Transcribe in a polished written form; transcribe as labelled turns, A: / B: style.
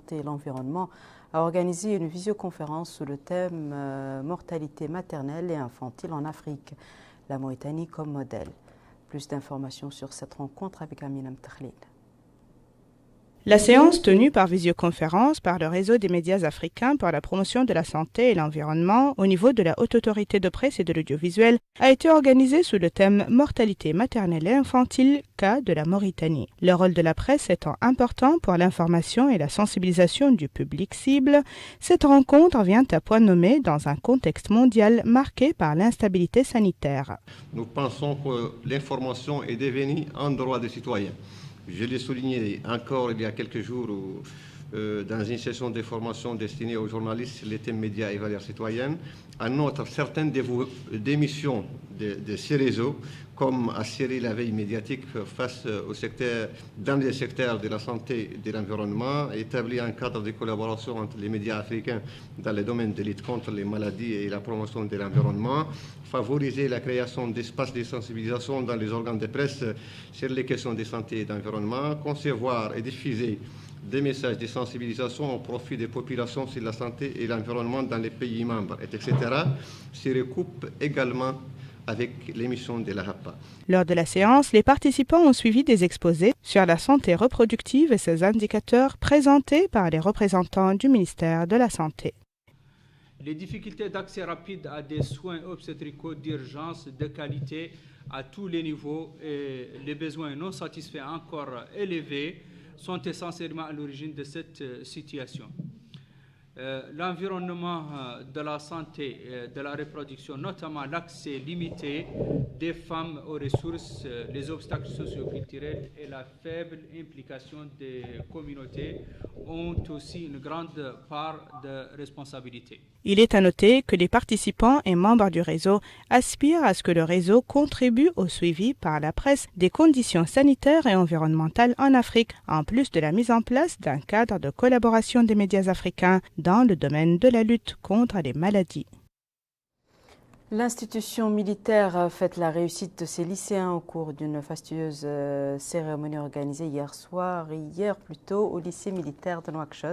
A: santé et l'environnement a organisé une visioconférence sous le thème mortalité maternelle et infantile en Afrique, la Mauritanie comme modèle. Plus d'informations sur cette rencontre avec Amina Mtakhlil.
B: La séance tenue par visioconférence par le réseau des médias africains pour la promotion de la santé et l'environnement au niveau de la Haute Autorité de presse et de l'audiovisuel a été organisée sous le thème mortalité maternelle et infantile, cas de la Mauritanie. Le rôle de la presse étant important pour l'information et la sensibilisation du public cible, cette rencontre vient à point nommé dans un contexte mondial marqué par l'instabilité sanitaire.
C: Nous pensons que l'information est devenue un droit des citoyens. Je l'ai souligné encore il y a quelques jours dans une session de formation destinée aux journalistes, les thèmes médias et valeurs citoyennes. En outre, certaines démissions de ces réseaux, comme assurer la veille médiatique face au secteur, dans les secteurs de la santé et de l'environnement, établir un cadre de collaboration entre les médias africains dans le domaine de lutte contre les maladies et la promotion de l'environnement, favoriser la création d'espaces de sensibilisation dans les organes de presse sur les questions de santé et d'environnement, concevoir et diffuser des messages de sensibilisation au profit des populations sur la santé et l'environnement dans les pays membres, etc., se recoupent également avec l'émission de la HAPA.
B: Lors de la séance, les participants ont suivi des exposés sur la santé reproductive et ses indicateurs présentés par les représentants du ministère de la Santé.
D: Les difficultés d'accès rapide à des soins obstétricaux d'urgence de qualité à tous les niveaux et les besoins non satisfaits encore élevés sont essentiellement à l'origine de cette situation. L'environnement de la santé, de la reproduction, notamment l'accès limité des femmes aux ressources, les obstacles socio-culturels et la faible implication des communautés ont aussi une grande part de responsabilité.
B: Il est à noter que les participants et membres du réseau aspirent à ce que le réseau contribue au suivi par la presse des conditions sanitaires et environnementales en Afrique, en plus de la mise en place d'un cadre de collaboration des médias africains dans le domaine de la lutte contre les maladies.
A: L'institution militaire fête la réussite de ses lycéens au cours d'une fastueuse cérémonie organisée hier plutôt au lycée militaire de Nouakchott.